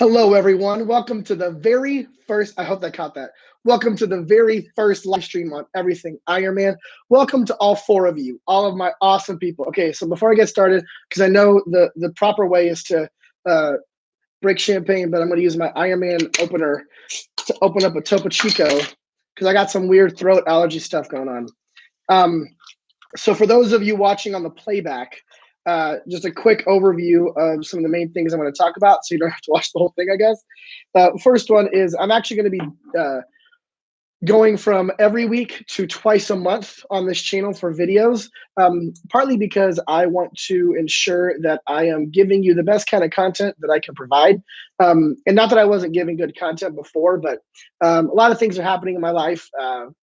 Hello, everyone. Welcome to the very first, I hope I caught that. Welcome to the very first live stream on everything Iron Man. Welcome to all four of you, all of my awesome people. Okay, so before I get started, because I know the proper way is to break champagne, but I'm going to use my Iron Man opener to open up a Topo Chico because I got some weird throat allergy stuff going on. So for those of you watching on the playback, just a quick overview of some of the main things I'm going to talk about so you don't have to watch the whole thing, I guess. First one is I'm actually going to be going from every week to twice a month on this channel for videos, partly because I want to ensure that I am giving you the best kind of content that I can provide. And not that I wasn't giving good content before, but a lot of things are happening in my life,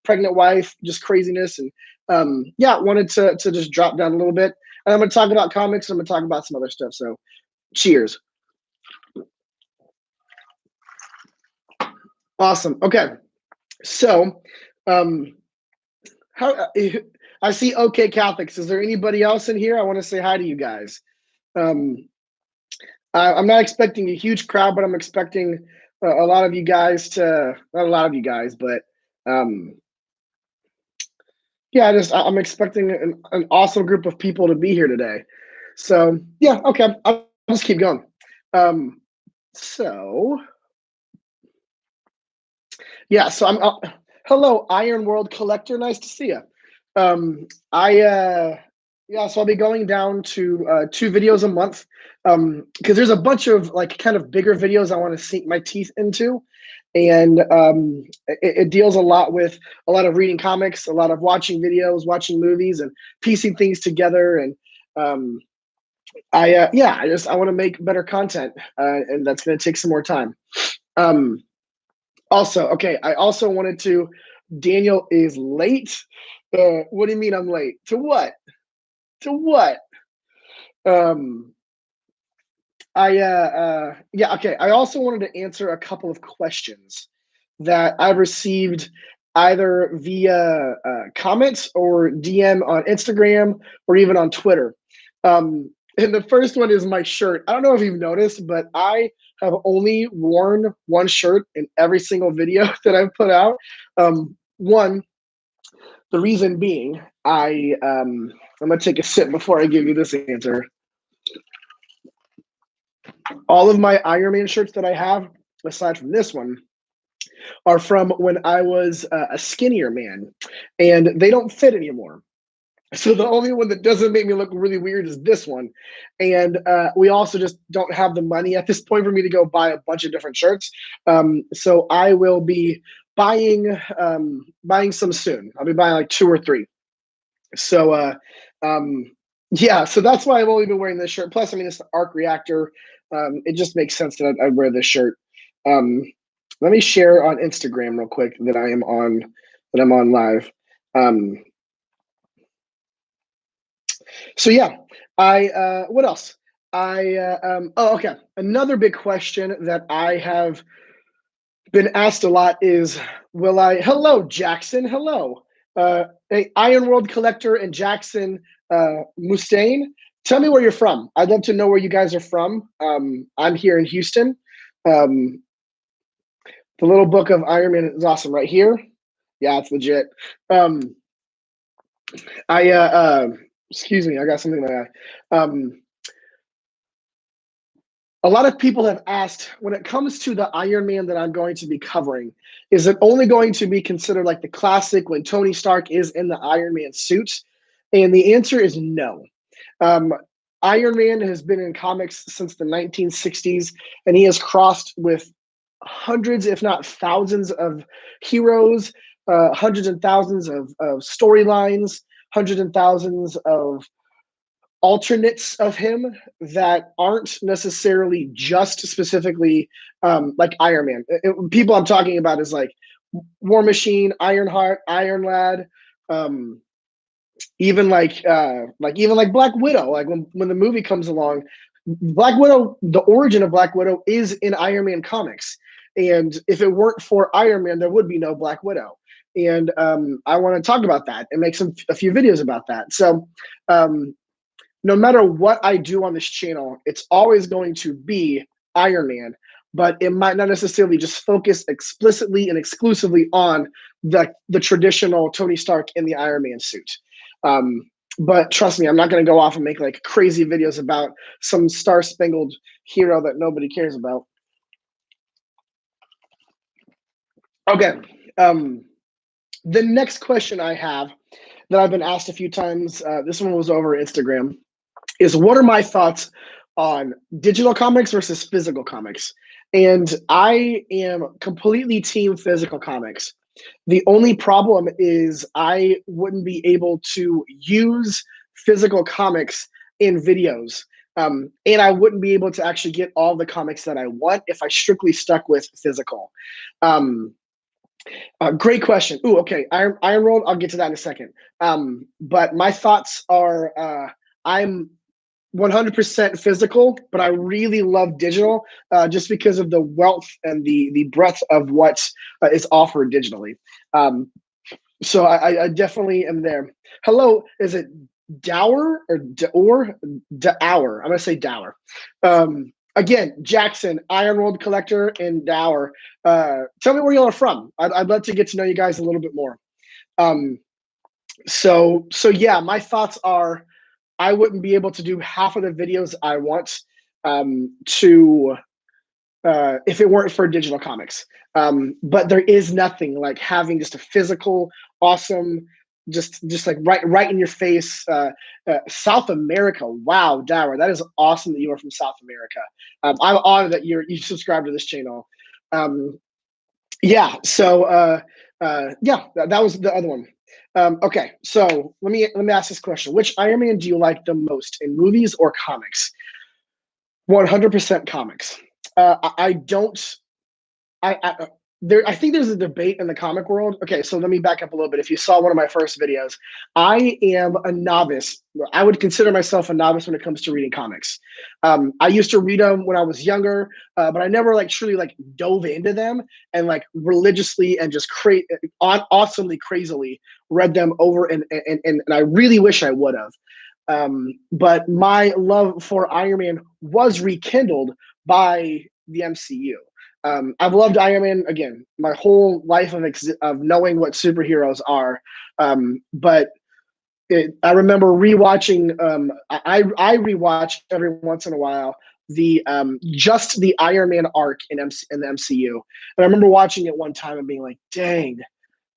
pregnant wife, just craziness. And yeah, wanted to just drop down a little bit. And I'm going to talk about comics, and I'm going to talk about some other stuff. So cheers. Awesome. Okay. So, how I see OK Catholics. Is there anybody else in here? I want to say hi to you guys. I'm not expecting a huge crowd, but I'm expecting a lot of you guys to, not a lot of you guys, but yeah, I'm expecting an awesome group of people to be here today. So yeah, okay, I'll just keep going. So yeah, so I'm hello, Iron World Collector. Nice to see you. Yeah, so I'll be going down to 2 videos a month because there's a bunch of like kind of bigger videos I want to sink my teeth into, and it deals a lot with a lot of reading comics, a lot of watching videos, watching movies, and piecing things together. And I want to make better content, and that's going to take some more time. Also, okay, I also wanted to. Daniel is late. What do you mean I'm late? To what? To what? Yeah, okay. I also wanted to answer a couple of questions that I've received either via comments or DM on Instagram or even on Twitter. And the first one is my shirt. I don't know if you've noticed, but I have only worn one shirt in every single video that I've put out. One, the reason being, I'm gonna take a sip before I give you this answer. All of my Iron Man shirts that I have, aside from this one, are from when I was a skinnier man, and they don't fit anymore. So the only one that doesn't make me look really weird is this one. And we also just don't have the money at this point for me to go buy a bunch of different shirts. So I will be buying some soon. I'll be buying like 2 or 3. So yeah, so that's why I've only been wearing this shirt. Plus, I mean, it's the arc reactor. It just makes sense that I'd wear this shirt. Let me share on Instagram real quick that I'm on live. So yeah, what else? Okay. Another big question that I have been asked a lot is, hello, Jackson, hello. Hey, Iron World Collector and Jackson Mustaine, tell me where you're from. I'd love to know where you guys are from. I'm here in Houston. The little book of Iron Man is awesome right here. Yeah, it's legit. Excuse me, I got something in my eye. A lot of people have asked, when it comes to the Iron Man that I'm going to be covering, is it only going to be considered like the classic when Tony Stark is in the Iron Man suit? And the answer is no. Iron Man has been in comics since the 1960s, and he has crossed with hundreds, if not thousands, of heroes, hundreds and thousands of storylines, hundreds and thousands of alternates of him that aren't necessarily just specifically like Iron Man. People I'm talking about is like War Machine, Ironheart, Iron Lad, even like Black Widow. Like when the movie comes along, Black Widow, the origin of Black Widow is in Iron Man comics. And if it weren't for Iron Man, there would be no Black Widow. And I want to talk about that and make a few videos about that. So no matter what I do on this channel, it's always going to be Iron Man. but it might not necessarily just focus explicitly and exclusively on the traditional Tony Stark in the Iron Man suit. But trust me, I'm not going to go off and make like crazy videos about some star-spangled hero that nobody cares about. Okay. The next question I have that I've been asked a few times, this one was over Instagram, is what are my thoughts on digital comics versus physical comics? And I am completely team physical comics. The only problem is I wouldn't be able to use physical comics in videos. And I wouldn't be able to actually get all the comics that I want if I strictly stuck with physical. Great question. Ooh, okay. Iron World, I'll get to that in a second. But my thoughts are I'm 100% physical, but I really love digital just because of the wealth and the breadth of what is offered digitally. So I definitely am there. Hello, is it Dower or Dower? I'm gonna say Dower. Again, Jackson, Iron World Collector, and Dower. Tell me where y'all are from. I'd love to get to know you guys a little bit more. So yeah, my thoughts are I wouldn't be able to do half of the videos I want if it weren't for digital comics. But there is nothing like having just a physical, awesome, just like right in your face. South America, wow, Dower, that is awesome that you are from South America. I'm honored that you subscribe to this channel. Yeah, so yeah, that was the other one. Okay, so let me ask this question: which Iron Man do you like the most in movies or comics? 100% comics. I don't. I think there's a debate in the comic world. Okay, so let me back up a little bit. If you saw one of my first videos, I am a novice. I would consider myself a novice when it comes to reading comics. I used to read them when I was younger, but I never like truly like dove into them and like religiously and just awesomely crazily read them over and I really wish I would have. But my love for Iron Man was rekindled by the MCU. I've loved Iron Man again my whole life of knowing what superheroes are, but I remember rewatching. I rewatch every once in a while just the Iron Man arc in the MCU, and I remember watching it one time and being like, "Dang,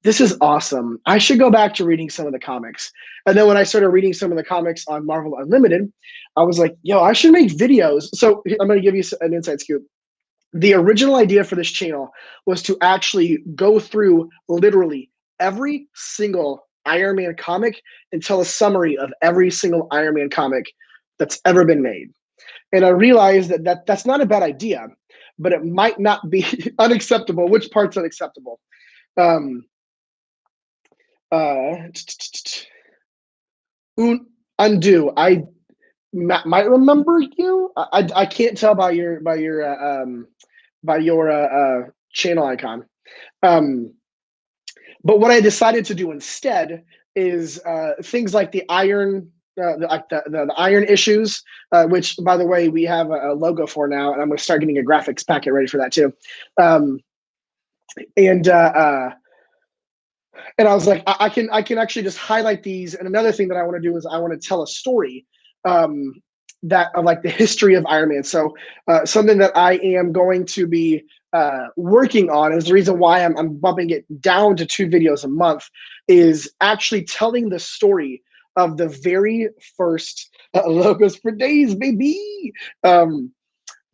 this is awesome! I should go back to reading some of the comics." And then when I started reading some of the comics on Marvel Unlimited, I was like, "Yo, I should make videos." So I'm going to give you an inside scoop. The original idea for this channel was to actually go through literally every single Iron Man comic and tell a summary of every single Iron Man comic that's ever been made. And I realized that that's not a bad idea, but it might not be unacceptable. Which part's unacceptable? Undo. I might remember you. I can't tell by your channel icon. But what I decided to do instead is things like the iron, the iron issues, which by the way we have a logo for now, and I'm going to start getting a graphics packet ready for that too. And I was like, I can actually just highlight these. And another thing that I want to do is I want to tell a story that of like the history of Iron Man. So something that I am going to be working on is the reason why I'm bumping it down to 2 videos a month is actually telling the story of the very first logos for days, baby.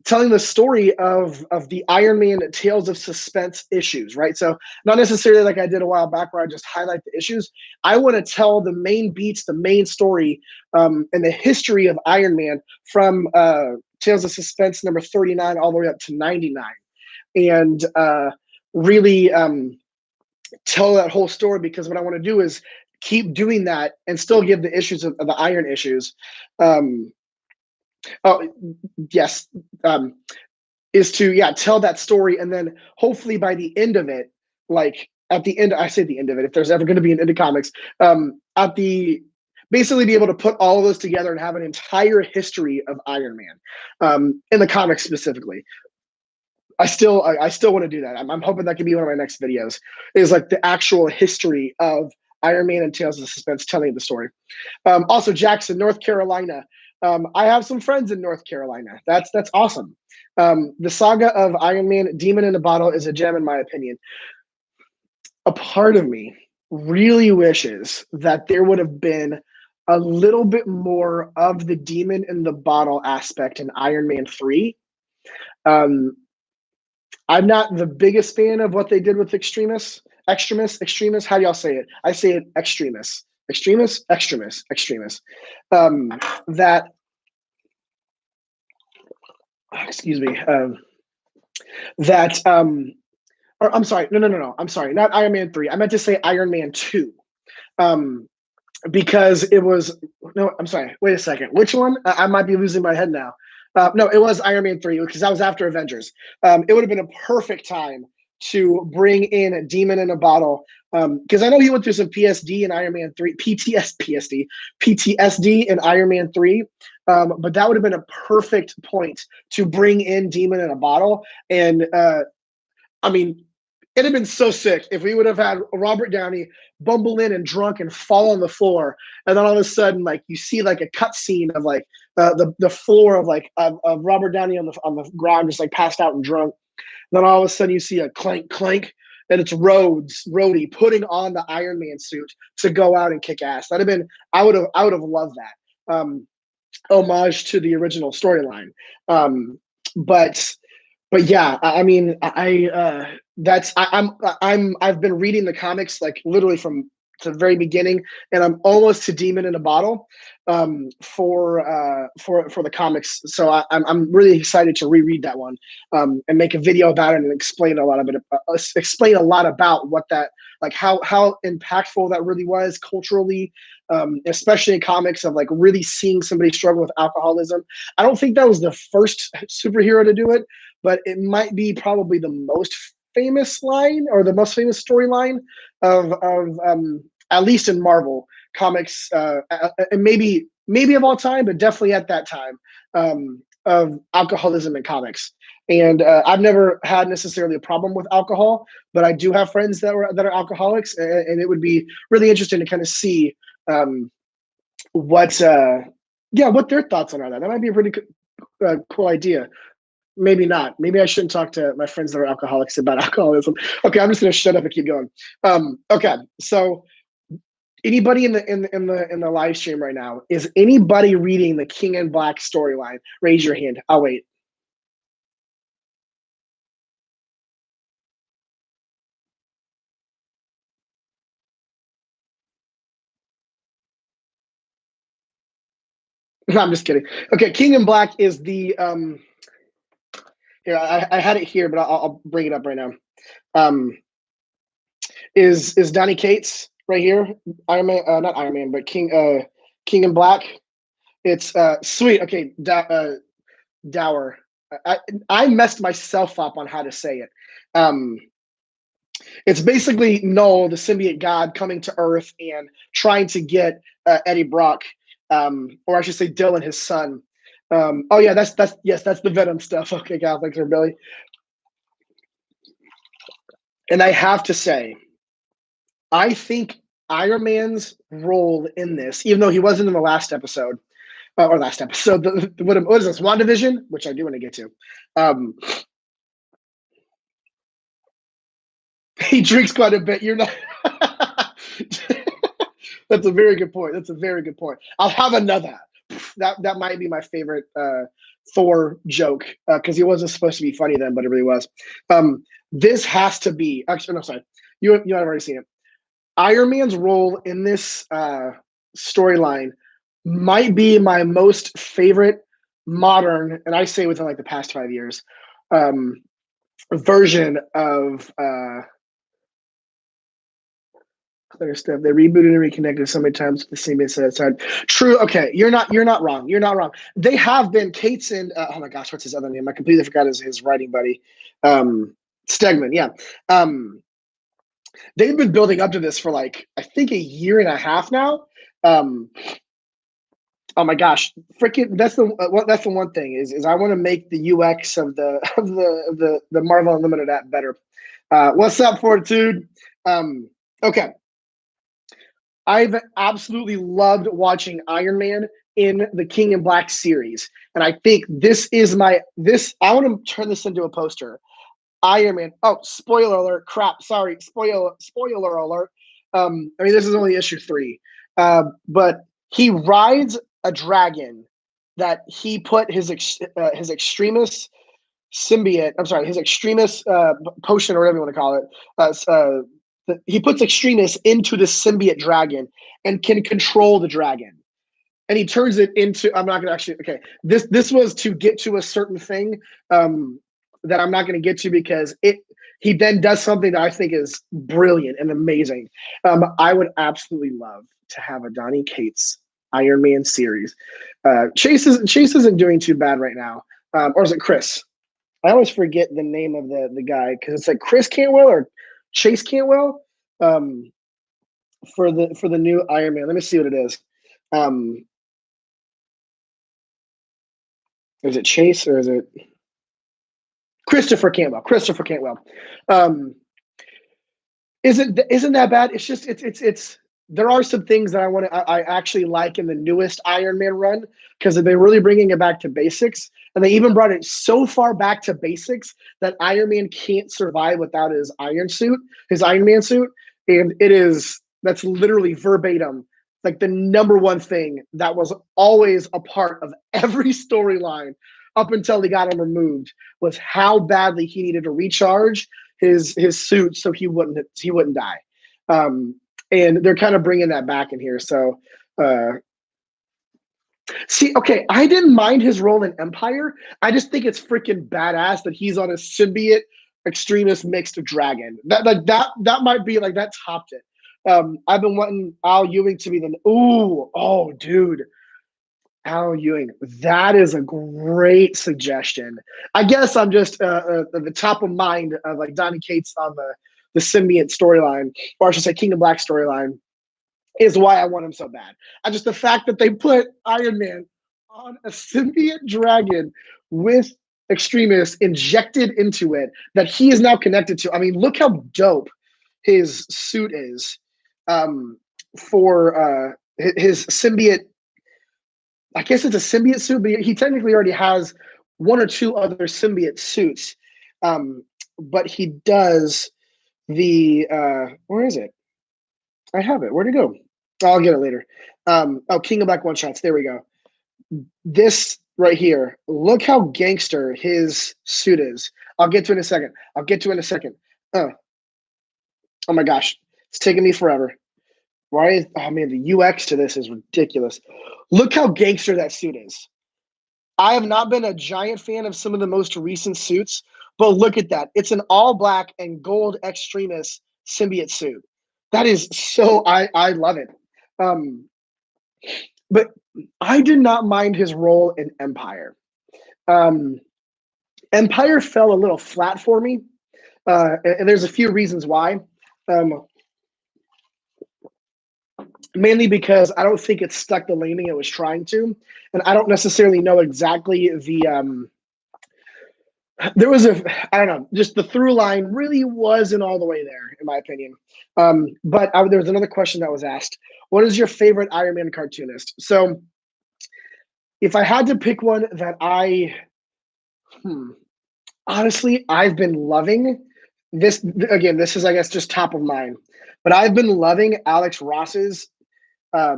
Telling the story of the Iron Man Tales of Suspense issues, right? So not necessarily like I did a while back where I just highlight the issues. I want to tell the main beats, the main story, and the history of Iron Man from Tales of Suspense number 39 all the way up to 99. And really tell that whole story, because what I want to do is keep doing that and still give the issues of the Iron issues. Oh, yes, is to tell that story, and then hopefully by the end of it, like at the end, I say the end of it, if there's ever going to be an end of comics, basically be able to put all of those together and have an entire history of Iron Man in the comics specifically. I still want to do that. I'm hoping that can be one of my next videos. Is like the actual history of Iron Man and Tales of Suspense, telling the story. Also, Jackson, North Carolina. I have some friends in North Carolina. That's awesome. The saga of Iron Man, Demon in a Bottle, is a gem in my opinion. A part of me really wishes that there would have been a little bit more of the Demon in the Bottle aspect in Iron Man 3. I'm not the biggest fan of what they did with Extremis. How do y'all say it? I say it Extremis. Extremis. That, excuse me, or I'm sorry, no. I'm sorry, not Iron Man 3. I meant to say Iron Man 2. Because it was, no, I'm sorry, wait a second. Which one? I might be losing my head now. No, it was Iron Man 3 because that was after Avengers. It would have been a perfect time to bring in a Demon in a Bottle, because I know he went through some PSD in Iron Man 3, PTSD in Iron Man 3, but that would have been a perfect point to bring in Demon in a Bottle. And I mean, it'd have been so sick if we would have had Robert Downey bumble in and drunk and fall on the floor, and then all of a sudden, like, you see like a cut scene of like the floor of like of Robert Downey on the ground, just like passed out and drunk. Then all of a sudden, you see a clank clank, and it's Rhodey putting on the Iron Man suit to go out and kick ass. That'd have been, I would have loved that. Homage to the original storyline. But yeah, I mean, I've been reading the comics like literally from the very beginning, and I'm almost to Demon in a Bottle for the comics. So I'm really excited to reread that one and make a video about it and explain a lot about what that, like, how impactful that really was culturally, especially in comics, of like really seeing somebody struggle with alcoholism. I don't think that was the first superhero to do it, but it might be probably the most famous line or the most famous storyline of at least in Marvel comics, and maybe of all time, but definitely at that time, of alcoholism in comics. And I've never had necessarily a problem with alcohol, but I do have friends that are alcoholics, and it would be really interesting to kind of see what their thoughts on that. That might be a pretty cool idea. Maybe not. Maybe I shouldn't talk to my friends that are alcoholics about alcoholism. Okay, I'm just gonna shut up and keep going. Okay, so anybody in the live stream right now, is anybody reading the King in Black storyline? Raise your hand. I'll wait. No, I'm just kidding. Okay, King in Black is the here, I had it here, but I'll bring it up right now. Is Donny Cates right here? Iron Man, not Iron Man, but King in Black. It's sweet. Okay, Dower. I messed myself up on how to say it. It's basically Null, the symbiote god, coming to Earth and trying to get Eddie Brock, or I should say Dylan, his son. Oh yeah, that's the Venom stuff. Okay, God, thanks for Billy. And I have to say, I think Iron Man's role in this, even though he wasn't in the last episode, what is this, WandaVision, which I do want to get to. He drinks quite a bit. You're not. That's a very good point. I'll have another. That might be my favorite Thor joke, because he wasn't supposed to be funny then, but it really was. This has to be. Actually, no, sorry. You have already seen it. Iron Man's role in this storyline might be my most favorite modern, and I say within like the past 5 years, version of other stuff. They rebooted and reconnected so many times with the same inside. True. Okay, you're not wrong. They have been Cates and oh my gosh, what's his other name? I completely forgot his writing buddy. Stegman. Yeah. They've been building up to this for like, I think, a year and a half now. Oh my gosh, freaking! That's the one thing is I want to make the UX of the Marvel Unlimited app better. What's up, Fortitude? Okay, I've absolutely loved watching Iron Man in the King in Black series, and I think this is this. I want to turn this into a poster. Iron Man. Oh, spoiler alert! Crap. Sorry. Spoiler alert. I mean, this is only issue 3, but he rides a dragon that he put his extremis symbiote. I'm sorry, his extremis potion or whatever you want to call it. He puts extremis into the symbiote dragon and can control the dragon. And he turns it into. I'm not gonna actually. Okay, this was to get to a certain thing. That I'm not going to get to because he then does something that I think is brilliant and amazing. I would absolutely love to have a Donny Cates Iron Man series. Chase isn't doing too bad right now, or is it Chris? I always forget the name of the guy because it's like Chris Cantwell or Chase Cantwell for the new Iron Man. Let me see what it is. Is it Chase or is it? Christopher Cantwell. Isn't that bad? It's just it's there are some things that I actually like in the newest Iron Man run because they're really bringing it back to basics, and they even brought it so far back to basics that Iron Man can't survive without his Iron Man suit, and that's literally verbatim like the number one thing that was always a part of every storyline up until he got him removed was how badly he needed to recharge his suit so he wouldn't die. And they're kind of bringing that back in here. So, see, okay, I didn't mind his role in Empire. I just think it's freaking badass that he's on a symbiote extremist mixed dragon. That might be like that topped it. I've been wanting Al Ewing to be dude. Al Ewing, that is a great suggestion. I guess I'm just at the top of mind of like Donny Cates on the symbiote storyline, or I should say King of Black storyline, is why I want him so bad. And just the fact that they put Iron Man on a symbiote dragon with extremists injected into it that he is now connected to. I mean, look how dope his suit is for his symbiote. I guess it's a symbiote suit, but he technically already has 1 or 2 other symbiote suits. But he does the where is it? I have it. Where'd it go? I'll get it later. King of Black one shots. There we go. This right here. Look how gangster his suit is. I'll get to it in a second. Oh my gosh, it's taking me forever. Oh man, the UX to this is ridiculous. Look how gangster that suit is. I have not been a giant fan of some of the most recent suits, but look at that. It's an all black and gold extremist symbiote suit. That is so, I love it. But I did not mind his role in Empire. Empire fell a little flat for me, and there's a few reasons why. Mainly because I don't think it stuck the landing it was trying to, and I don't necessarily know exactly there was I don't know, just the through line really wasn't all the way there, in my opinion. But there was another question that was asked. What is your favorite Iron Man cartoonist? So if I had to pick one that honestly, I've been loving this. Again, this is, I guess, just top of mind. But I've been loving Alex Ross's. I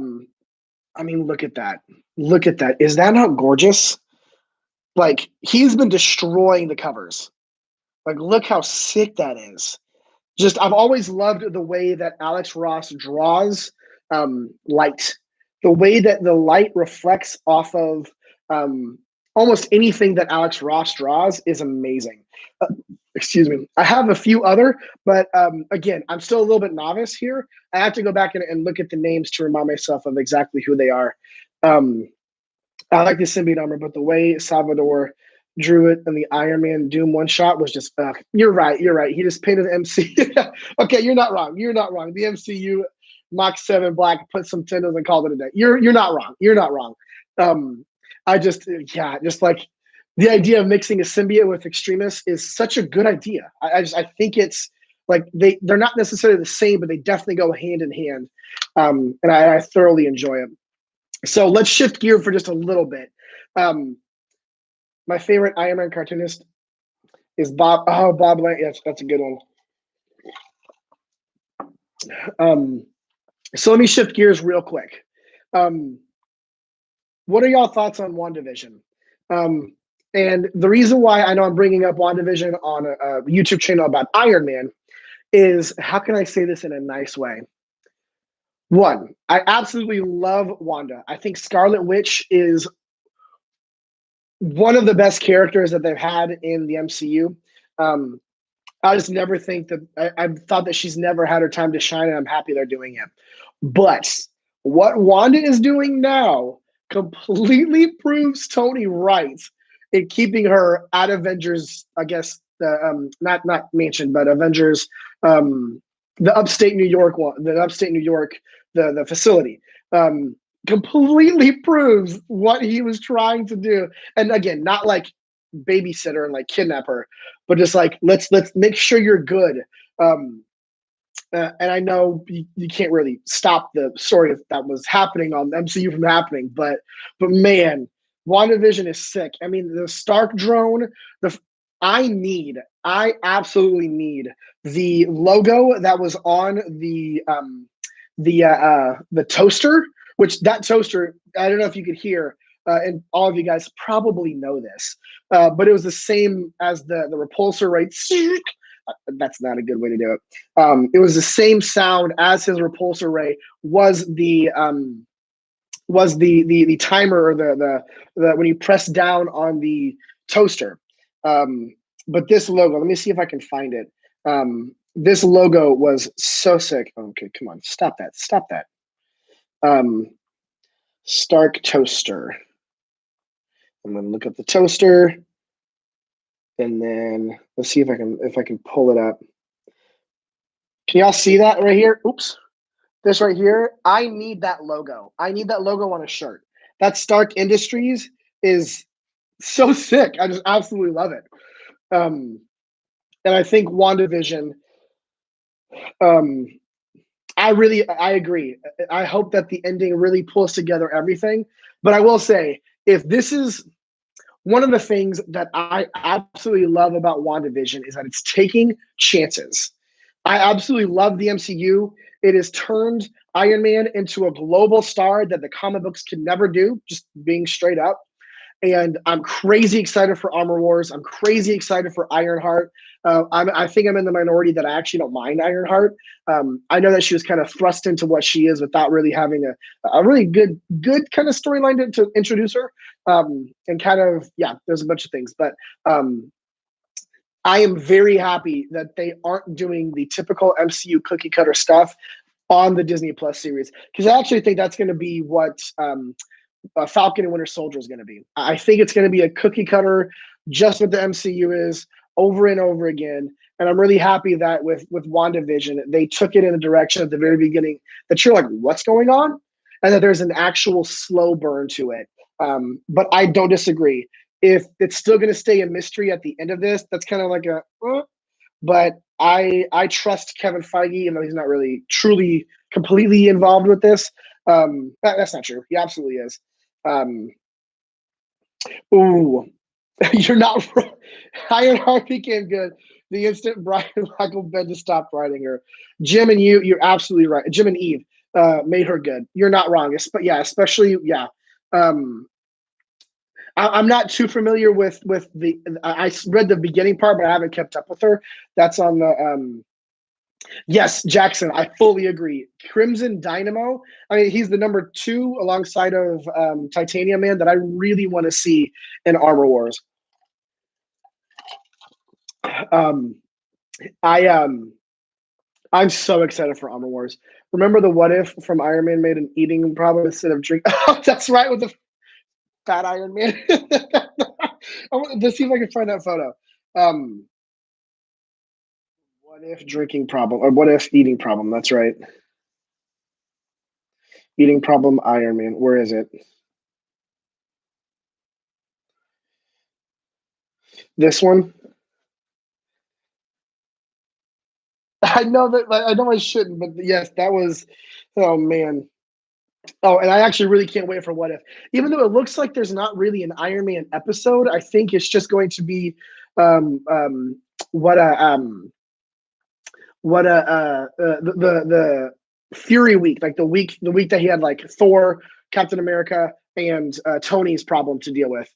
mean, look at that. Look at that. Is that not gorgeous? Like, he's been destroying the covers. Like, look how sick that is. Just, I've always loved the way that Alex Ross draws light. The way that the light reflects off of almost anything that Alex Ross draws is amazing. Excuse me. I have a few other, but again, I'm still a little bit novice here. I have to go back and look at the names to remind myself of exactly who they are. I like the symbiote armor, but the way Salvador drew it in the Iron Man Doom one shot was just, you're right. He just painted the MCU. Okay, you're not wrong. The MCU Mach 7 Black put some tendons and called it a day. You're not wrong. I just just like the idea of mixing a symbiote with extremists is such a good idea. I think it's like they're not necessarily the same, but they definitely go hand in hand, and I thoroughly enjoy it. So let's shift gear for just a little bit. My favorite Iron Man cartoonist is Bob. Oh, Bob Lang. Yes, that's a good one. So let me shift gears real quick. What are y'all thoughts on WandaVision? And the reason why I know I'm bringing up WandaVision on a YouTube channel about Iron Man is, how can I say this in a nice way? One, I absolutely love Wanda. I think Scarlet Witch is one of the best characters that they've had in the MCU. I just never think that I've thought that she's never had her time to shine, and I'm happy they're doing it. But what Wanda is doing now completely proves Tony right in keeping her at Avengers, I guess the not Mansion, but Avengers, the upstate New York one, the facility. Completely proves what he was trying to do. And again, not like babysitter and like kidnap her, but just like let's make sure you're good. And I know you can't really stop the story that was happening on the MCU from happening, but man, WandaVision is sick. I mean, the Stark drone, I absolutely need the logo that was on the toaster, which that toaster, I don't know if you could hear, and all of you guys probably know this, but it was the same as the repulsor, right? That's not a good way to do it. It was the same sound as his repulsor ray was the timer, or the when you press down on the toaster. But this logo, let me see if I can find it. This logo was so sick. Okay, come on, stop that. Stark toaster. I'm gonna look up the toaster, and then let's see if I can pull it up. Can y'all see that right here? Oops. This right here, I need that logo. I need that logo on a shirt. That Stark Industries is so sick. I just absolutely love it. And I think WandaVision, I agree. I hope that the ending really pulls together everything. But I will say, if this is one of the things that I absolutely love about WandaVision, is that it's taking chances. I absolutely love the MCU. It has turned Iron Man into a global star that the comic books can never do, just being straight up. And I'm crazy excited for Armor Wars. I'm crazy excited for Ironheart. I think I'm in the minority that I actually don't mind Ironheart. I know that she was kind of thrust into what she is without really having a really good kind of storyline to introduce her. And kind of, there's a bunch of things. But I am very happy that they aren't doing the typical MCU cookie cutter stuff on the Disney Plus series, because I actually think that's going to be what Falcon and Winter Soldier is going to be. I think it's going to be a cookie cutter, just what the MCU is, over and over again. And I'm really happy that with WandaVision, they took it in a direction at the very beginning that you're like, what's going on? And that there's an actual slow burn to it. But I don't disagree. If it's still going to stay a mystery at the end of this, that's kind of like but I trust Kevin Feige, even though he's not really truly completely involved with this. That's not true. He absolutely is. Ooh, you're not wrong. Ironheart became good the instant Brian Michael Bendis stopped writing her. Jim and you're absolutely right. Jim and Eve made her good. You're not wrong. Especially. I'm not too familiar with the. I read the beginning part, but I haven't kept up with her. That's on the. Yes, Jackson. I fully agree. Crimson Dynamo. I mean, he's the number 2 alongside of Titanium Man that I really want to see in Armor Wars. I'm so excited for Armor Wars. Remember the What If from Iron Man made an eating problem instead of drink? Oh, that's right, with the fat Iron Man. Let's see if I can find that photo. What if drinking problem, or what if eating problem? That's right. Eating problem Iron Man. Where is it? This one. I know that I know I shouldn't, but yes, that was. Oh man. Oh, and I actually really can't wait for What If. Even though it looks like there's not really an Iron Man episode, I think it's just going to be um, um, what a the Fury week, like the week that he had like Thor, Captain America, and Tony's problem to deal with,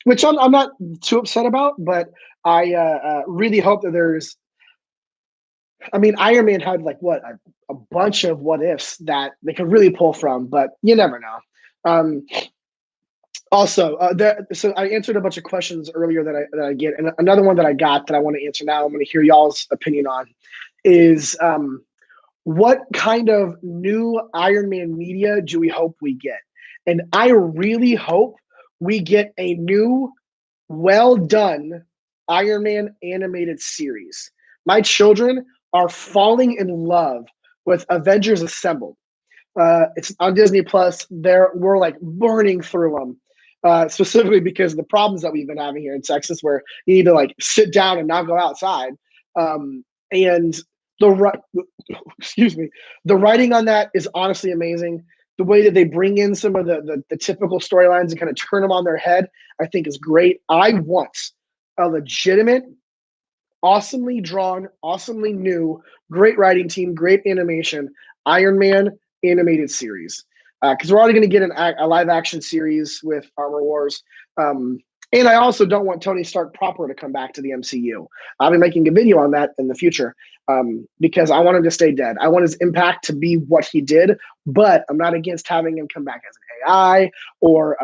which I'm not too upset about, but I really hope that there's. I mean, Iron Man had like what a bunch of what ifs that they could really pull from, but you never know. Um, Also, so I answered a bunch of questions earlier that I get, and another one that I got that I want to answer now. I'm going to hear y'all's opinion on is what kind of new Iron Man media do we hope we get? And I really hope we get a new, well done Iron Man animated series. My children are falling in love with Avengers Assembled. It's on Disney Plus. We're like burning through them, specifically because of the problems that we've been having here in Texas, where you need to like sit down and not go outside. And excuse me, the writing on that is honestly amazing. The way that they bring in some of the typical storylines and kind of turn them on their head, I think is great. I want a legitimate, awesomely drawn, awesomely new, great writing team, great animation, Iron Man animated series. Because we're already going to get a live action series with Armor Wars. And I also don't want Tony Stark proper to come back to the MCU. I'll be making a video on that in the future because I want him to stay dead. I want his impact to be what he did, but I'm not against having him come back as an AI or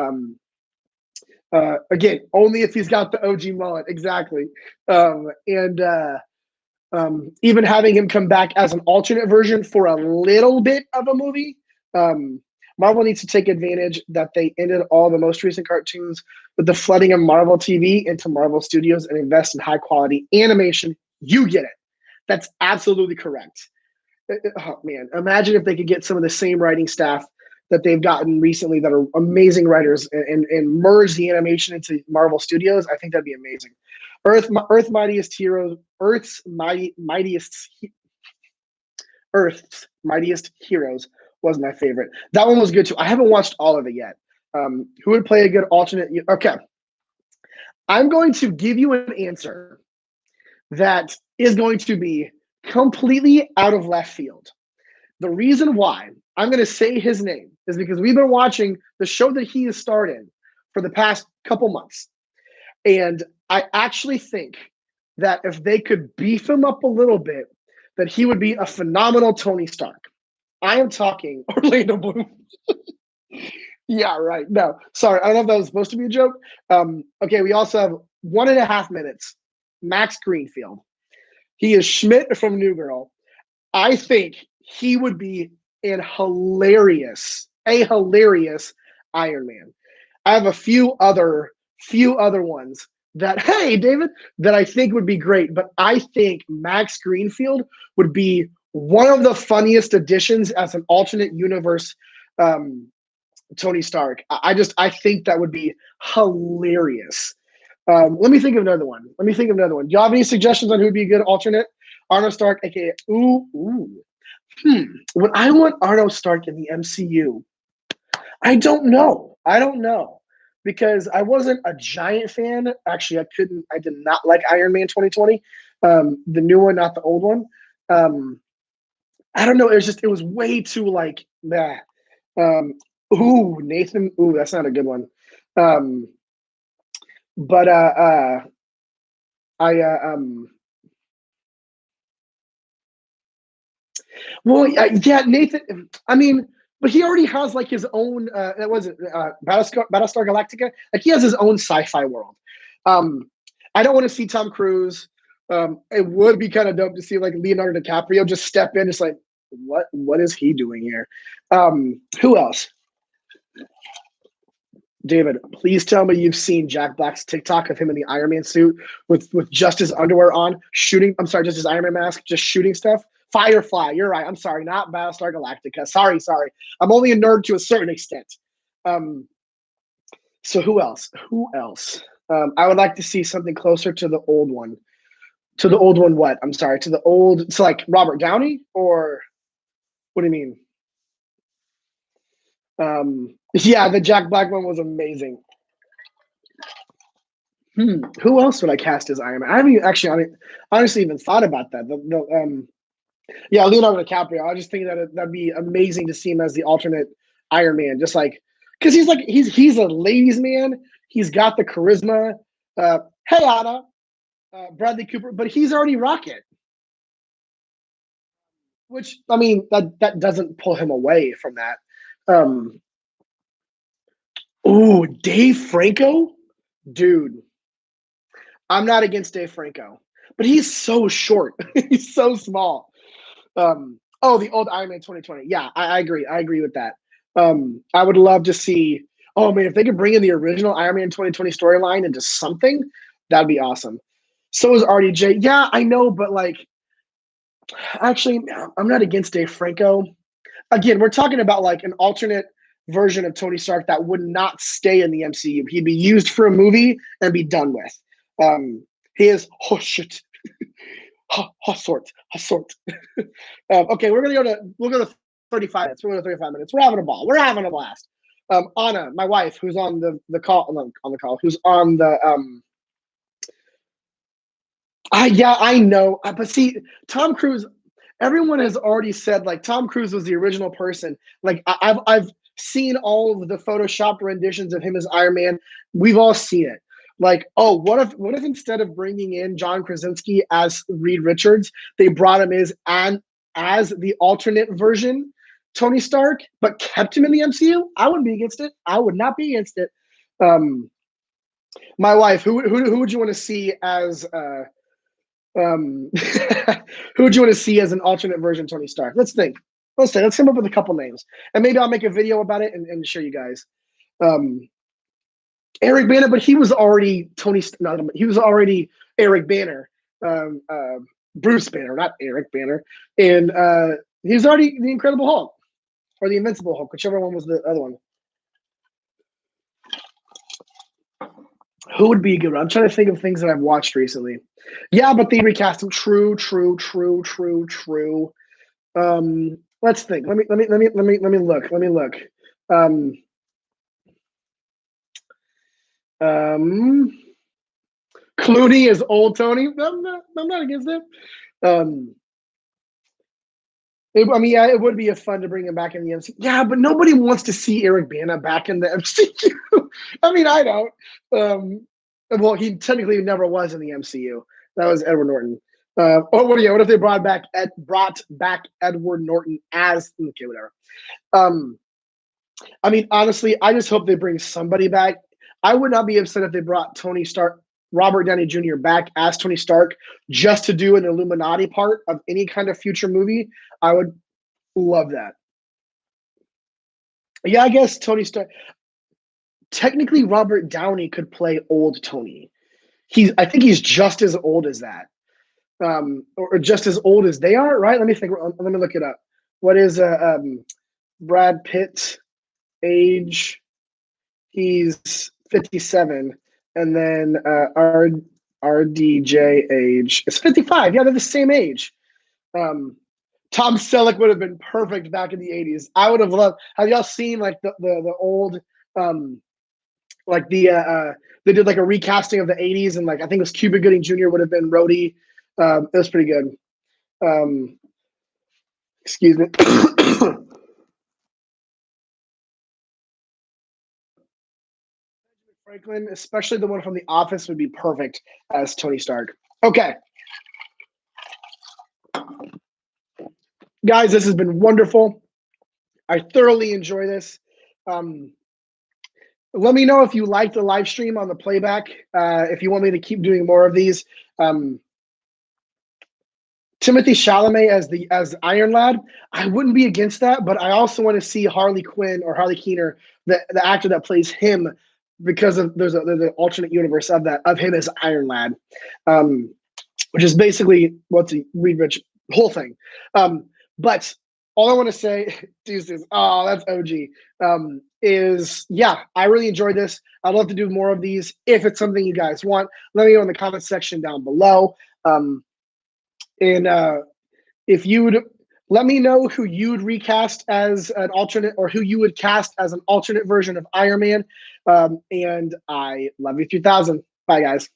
again, only if he's got the OG mullet. Exactly. And even having him come back as an alternate version for a little bit of a movie. Marvel needs to take advantage that they ended all the most recent cartoons with the flooding of Marvel TV into Marvel Studios and invest in high quality animation. You get it. That's absolutely correct. Oh, man, imagine if they could get some of the same writing staff that they've gotten recently that are amazing writers and merge the animation into Marvel Studios. I think that'd be amazing. Earth's Mightiest Heroes was my favorite. That one was good too. I haven't watched all of it yet. Who would play a good alternate? Okay. I'm going to give you an answer that is going to be completely out of left field. The reason why I'm going to say his name is because we've been watching the show that he has starred in for the past couple months. And I actually think that if they could beef him up a little bit, that he would be a phenomenal Tony Stark. I am talking Orlando Bloom. Yeah, right. No, sorry. I don't know if that was supposed to be a joke. Okay, we also have 1.5 minutes. Max Greenfield. He is Schmidt from New Girl. I think he would be a hilarious Iron Man. I have a few other ones that, hey, David, that I think would be great. But I think Max Greenfield would be one of the funniest additions as an alternate universe Tony Stark. I think that would be hilarious. Let me think of another one. Do y'all have any suggestions on who would be a good alternate? Arno Stark, aka Would I want Arno Stark in the MCU? I don't know. Because I wasn't a giant fan. Actually, I did not like Iron Man 2020. The new one, not the old one. I don't know. It was way too like that. Nathan. That's not a good one. But yeah, Nathan. I mean, but he already has like his own. That wasn't Battlestar Galactica. Like he has his own sci-fi world. I don't want to see Tom Cruise. It would be kind of dope to see like Leonardo DiCaprio just step in. It's like, what is he doing here? Who else? David, please tell me you've seen Jack Black's TikTok of him in the Iron Man suit with just his underwear on, shooting. I'm sorry, just his Iron Man mask, just shooting stuff. Firefly, you're right. I'm sorry, not Battlestar Galactica. Sorry. I'm only a nerd to a certain extent. So who else? I would like to see something closer to the old one. To the old one, what? I'm sorry, to the old. It's like Robert Downey, or what do you mean? Yeah, the Jack Black one was amazing. Who else would I cast as Iron Man? I haven't actually honestly even thought about that. Yeah, Leonardo DiCaprio. I just think that that'd be amazing to see him as the alternate Iron Man, just like because he's a ladies' man. He's got the charisma. Hey, Anna, Bradley Cooper, but he's already Rocket, which I mean that doesn't pull him away from that. Um, oh, Dave Franco, dude. I'm not against Dave Franco, but he's so short. He's so small. Oh, the old Iron Man 2020. Yeah, I agree. I agree with that. I would love to see. Oh man, if they could bring in the original Iron Man 2020 storyline into something, that'd be awesome. So is RDJ. Yeah, I know, but like, actually, I'm not against Dave Franco. Again, we're talking about like an alternate version of Tony Stark that would not stay in the MCU. He'd be used for a movie and be done with. He is oh shit. Sort. Okay, we'll go to 35 minutes. We'll go to 35 minutes. We're having a ball. We're having a blast. Anna, my wife, who's on the call, who's on the yeah, I know. But see, Tom Cruise, everyone has already said like Tom Cruise was the original person. Like I've seen all of the photoshopped renditions of him as Iron Man. We've all seen it. Like, oh, what if instead of bringing in John Krasinski as Reed Richards, they brought him as the alternate version Tony Stark, but kept him in the MCU? I wouldn't be against it. I would not be against it. My wife, who would you want to see as who would you want to see as an alternate version of Tony Stark? Let's think. Let's come up with a couple names, and maybe I'll make a video about it and show you guys. Eric Banner, but he was already he was already Eric Banner, Bruce Banner, not Eric Banner, and he was already the Incredible Hulk or the Invincible Hulk, whichever one was the other one. Who would be a good one? I'm trying to think of things that I've watched recently. Yeah, but they recast him. True. Let's think. Let me look. Clooney is old Tony. I'm not against it. Yeah, it would be fun to bring him back in the MCU. Yeah, but nobody wants to see Eric Bana back in the MCU. I mean, I don't. Well, he technically never was in the MCU. That was Edward Norton. What if they brought back Edward Norton as okay, whatever. I mean, honestly, I just hope they bring somebody back. I would not be upset if they brought Tony Stark, Robert Downey Jr. back as Tony Stark just to do an Illuminati part of any kind of future movie. I would love that. Yeah, I guess Tony Stark. Technically, Robert Downey could play old Tony. I think he's just as old as that, or just as old as they are, right? Let me think. Let me look it up. What is Brad Pitt's age? He's 57, and then RDJ age is 55. Yeah, they're the same age. Tom Selleck would have been perfect back in the 80s. I would have loved. Have y'all seen like the old like they did like a recasting of the 80s, and like I think it was Cuba Gooding Jr. would have been Rhodey. It was pretty good. Excuse me. Franklin, especially the one from The Office, would be perfect as Tony Stark. Okay. Guys, this has been wonderful. I thoroughly enjoy this. Let me know if you like the live stream on the playback. If you want me to keep doing more of these. Timothy Chalamet as Iron Lad, I wouldn't be against that, but I also want to see Harley Quinn or Harley Keener, the actor that plays him, because there's an alternate universe of him as Iron Lad, which is basically what's Reed Rich whole thing. But all I want to say, deuces. Oh, that's OG. Is yeah, I really enjoyed this. I'd love to do more of these. If it's something you guys want, let me know in the comment section down below. And if you would let me know who you'd recast as an alternate, or who you would cast as an alternate version of Iron Man. And I love you 3000. Bye, guys.